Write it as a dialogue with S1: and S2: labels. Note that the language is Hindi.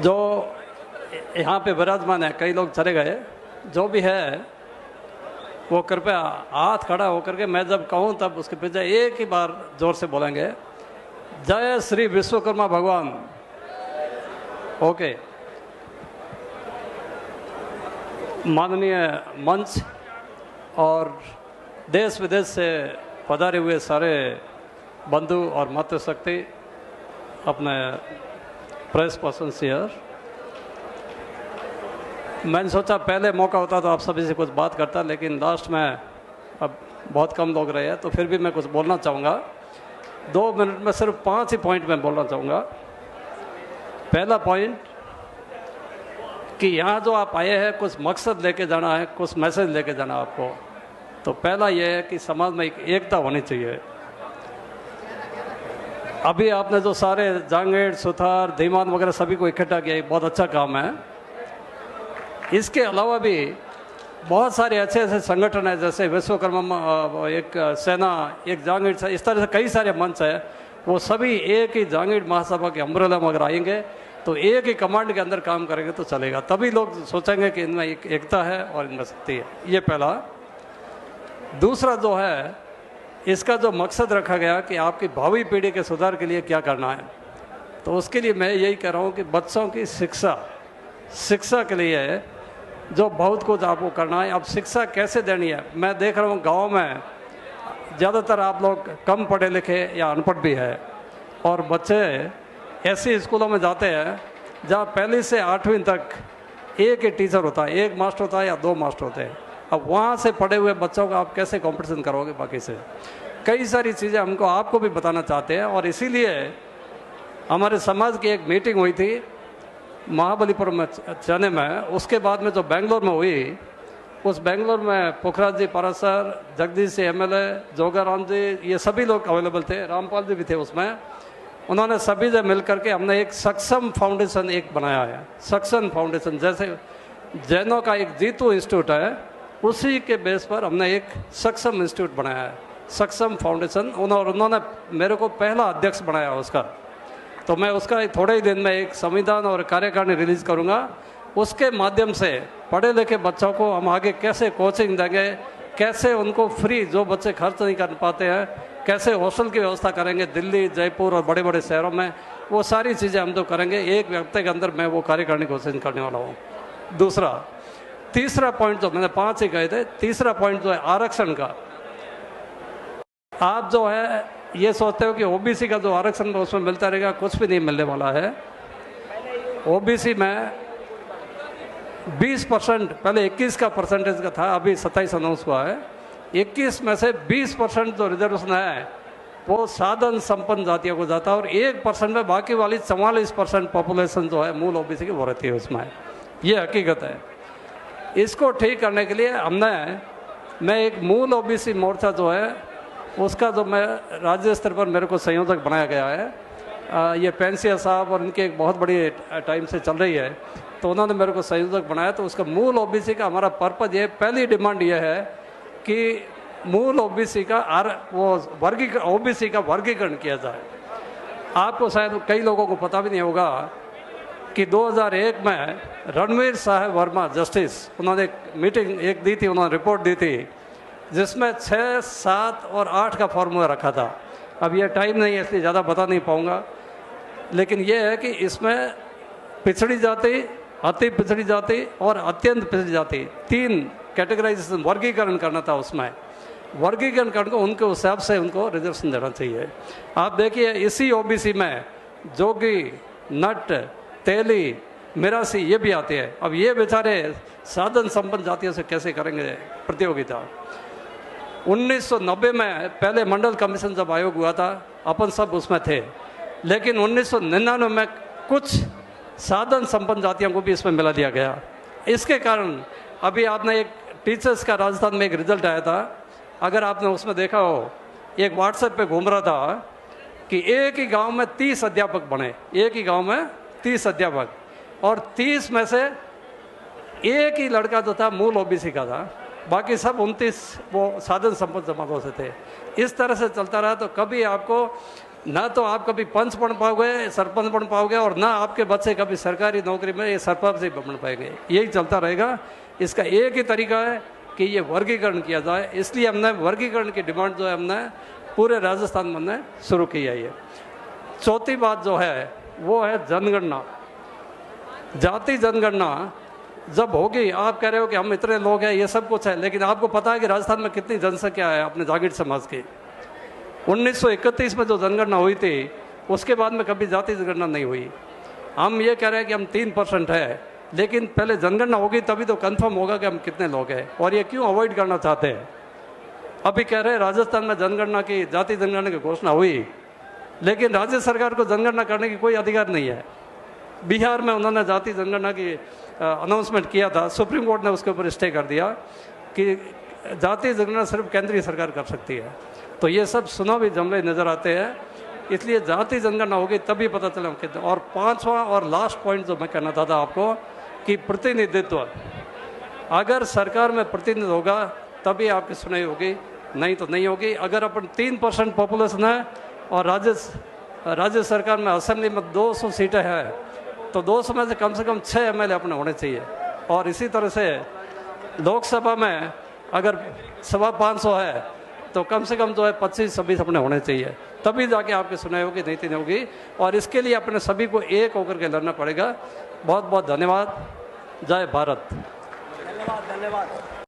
S1: जो यहाँ पे विराजमान है, कई लोग चले गए, जो भी है वो कृपया हाथ खड़ा होकर के मैं जब कहूँ तब उसके पीछे एक ही बार जोर से बोलेंगे, जय श्री विश्वकर्मा भगवान। ओके। माननीय मंच और देश विदेश से पधारे हुए सारे बंधु और मातृशक्ति, अपने प्रेस पर्सन हियर, मैंने सोचा पहले मौका होता तो आप सभी से कुछ बात करता, लेकिन लास्ट में अब बहुत कम लोग रहे हैं, तो फिर भी मैं कुछ बोलना चाहूँगा। 2 मिनट में सिर्फ 5 ही पॉइंट में बोलना चाहूँगा। पहला पॉइंट कि यहाँ जो आप आए हैं कुछ मकसद लेके जाना है, कुछ मैसेज लेके जाना है आपको। तो पहला ये है कि समाज में एक एकता होनी चाहिए। अभी आपने जो सारे जांगेड़, सुथार, धीमान वगैरह सभी को इकट्ठा किया, बहुत अच्छा काम है। इसके अलावा भी बहुत सारे अच्छे ऐसे संगठन है, जैसे विश्वकर्मा एक सेना, एक जांगीड़, इस तरह से कई सारे मंच है। वो सभी एक ही जांगीड़ महासभा के अम्ब्रेला में अगर आएंगे तो एक ही कमांड के अंदर काम करेंगे तो चलेगा, तभी लोग सोचेंगे कि इनमें एक एकता है और इनमें शक्ति है। ये पहला। दूसरा जो है, इसका जो मकसद रखा गया कि आपकी भावी पीढ़ी के सुधार के लिए क्या करना है, तो उसके लिए मैं यही कह रहा हूँ कि बच्चों की शिक्षा के लिए जो बहुत कुछ आपको करना है। अब शिक्षा कैसे देनी है, मैं देख रहा हूँ गांव में ज़्यादातर आप लोग कम पढ़े लिखे या अनपढ़ भी है, और बच्चे ऐसे स्कूलों में जाते हैं जहाँ पहली से 8वीं तक एक ही टीचर होता है, एक मास्टर होता है या 2 मास्टर होते हैं। अब वहाँ से पढ़े हुए बच्चों का आप कैसे कंपटीशन करोगे बाकी से? कई सारी चीज़ें हमको आपको भी बताना चाहते हैं, और इसीलिए हमारे समाज की एक मीटिंग हुई थी महाबलीपुरम में, चेन्नई में। उसके बाद में जो बेंगलोर में हुई, उस बेंगलोर में पुखराज जी पारासर, जगदीश जी MLA, जोगाराम जी, ये सभी लोग अवेलेबल थे, रामपाल जी भी थे उसमें। उन्होंने सभी से मिल करके हमने एक सक्षम फाउंडेशन एक बनाया है। सक्षम फाउंडेशन जैसे जैनों का एक जीतू इंस्टीट्यूट है, उसी के बेस पर हमने एक सक्षम इंस्टीट्यूट बनाया है, सक्षम फाउंडेशन। उन्होंने मेरे को पहला अध्यक्ष बनाया उसका, तो मैं उसका थोड़े ही दिन में एक संविधान और कार्यकारिणी रिलीज करूंगा। उसके माध्यम से पढ़े लिखे बच्चों को हम आगे कैसे कोचिंग देंगे, कैसे उनको फ्री, जो बच्चे खर्च नहीं कर पाते हैं, कैसे हॉस्टल की व्यवस्था करेंगे दिल्ली, जयपुर और बड़े बड़े शहरों में, वो सारी चीज़ें हम तो करेंगे। 1 हफ्ते के अंदर मैं वो कार्यकारिणी घोषित करने वाला हूँ। तीसरा पॉइंट जो मैंने 5 ही कहे थे, तीसरा पॉइंट जो है आरक्षण का। आप जो है ये सोचते हो कि OBC का जो आरक्षण उसमें मिलता रहेगा, कुछ भी नहीं मिलने वाला है। OBC में 20%, पहले 21 का परसेंटेज का था, अभी 27 अनाउंस हुआ है। 21 में से 20% जो रिजर्वेशन है वो साधन संपन्न जातियों को जाता है, और 1% में बाकी वाली 44% पॉपुलेशन जो है मूल OBC की वो रहती है उसमें। ये हकीकत है। इसको ठीक करने के लिए मैं एक मूल OBC मोर्चा जो है उसका जो मैं राज्य स्तर पर मेरे को संयोजक बनाया गया है। ये पेंसिया साहब और इनके एक बहुत बड़ी टाइम से चल रही है, तो उन्होंने मेरे को संयोजक बनाया। तो उसका मूल OBC का हमारा पर्पज ये, पहली डिमांड ये है कि मूल OBC का OBC का वर्गीकरण किया जाए। आपको शायद कई लोगों को पता भी नहीं होगा कि 2001 में रणवीर साहब वर्मा जस्टिस, उन्होंने एक मीटिंग एक दी थी, उन्होंने रिपोर्ट दी थी जिसमें 6, 7 और 8 का फॉर्मूला रखा था। अब ये टाइम नहीं है इसलिए ज़्यादा बता नहीं पाऊँगा, लेकिन ये है कि इसमें पिछड़ी जाति, अति पिछड़ी जाति और अत्यंत पिछड़ी जाति, 3 कैटेगराइजेशन, वर्गीकरण करना था उसमें। वर्गीकरण करके उनके हिसाब से उनको रिजर्वेशन देना चाहिए। आप देखिए इसी OBC में जोगी, नट, तेली, मिरासी ये भी आते हैं। अब ये बेचारे साधन संपन्न जातियों से कैसे करेंगे प्रतियोगिता? 1990 में पहले मंडल कमीशन जब आयोग हुआ था, अपन सब उसमें थे, लेकिन 1999 में कुछ साधन संपन्न जातियों को भी इसमें मिला दिया गया। इसके कारण अभी आपने एक टीचर्स का राजस्थान में एक रिजल्ट आया था, अगर आपने उसमें देखा हो, एक व्हाट्सएप पे घूम रहा था कि एक ही गांव में 30 अध्यापक बने, एक ही गांव में 30 अध्यापक, और 30 में से एक ही लड़का जो था मूल OBC का था, बाकी सब 29 वो साधन संपन्न समाजों से थे। इस तरह से चलता रहा तो कभी आपको ना तो आप कभी पंच बन पाओगे, सरपंच बन पाओगे, और ना आपके बच्चे कभी सरकारी नौकरी में ये सरपंच ही बन पाएंगे। यही चलता रहेगा। इसका एक ही तरीका है कि ये वर्गीकरण किया जाए। इसलिए हमने वर्गीकरण की डिमांड जो है हमने पूरे राजस्थान में हमने शुरू की है। ये चौथी बात जो है वो है जनगणना। जाति जनगणना जब होगी, आप कह रहे हो कि हम इतने लोग हैं, ये सब कुछ है, लेकिन आपको पता है कि राजस्थान में कितनी जनसंख्या है अपने जागीर समाज की। 1931 में जो जनगणना हुई थी उसके बाद में कभी जाति जनगणना नहीं हुई। हम ये कह रहे हैं कि हम 3% है, लेकिन पहले जनगणना होगी तभी तो कंफर्म होगा कि हम कितने लोग हैं। और ये क्यों अवॉइड करना चाहते हैं? अभी कह रहे हैं राजस्थान में जनगणना की, जाति जनगणना की घोषणा हुई, लेकिन राज्य सरकार को जनगणना करने की कोई अधिकार नहीं है। बिहार में उन्होंने जाति जनगणना की अनाउंसमेंट किया था, सुप्रीम कोर्ट ने उसके ऊपर स्टे कर दिया कि जाति जनगणना सिर्फ केंद्रीय सरकार कर सकती है। तो ये सब चुनावी जमले नज़र आते हैं, इसलिए जाति जनगणना होगी तभी पता चला हम कितने। और पांचवा और लास्ट पॉइंट जो मैं कहना चाहता आपको कि प्रतिनिधित्व, अगर सरकार में प्रतिनिधित्व होगा तभी आपकी सुनाई होगी, नहीं तो नहीं होगी। अगर अपन 3% पॉपुलेशन है और राज्य सरकार में असेंबली में 200 सीटें हैं, तो 200 में से कम 6 MLA अपने होने चाहिए। और इसी तरह से लोकसभा में अगर 550 है तो कम से कम जो है 25-26 अपने होने चाहिए, तभी जाके आपकी सुनाई होगी, नहीं तो नहीं होगी। और इसके लिए अपने सभी को एक होकर के लड़ना पड़ेगा। बहुत बहुत धन्यवाद। जय भारत।
S2: धन्यवाद।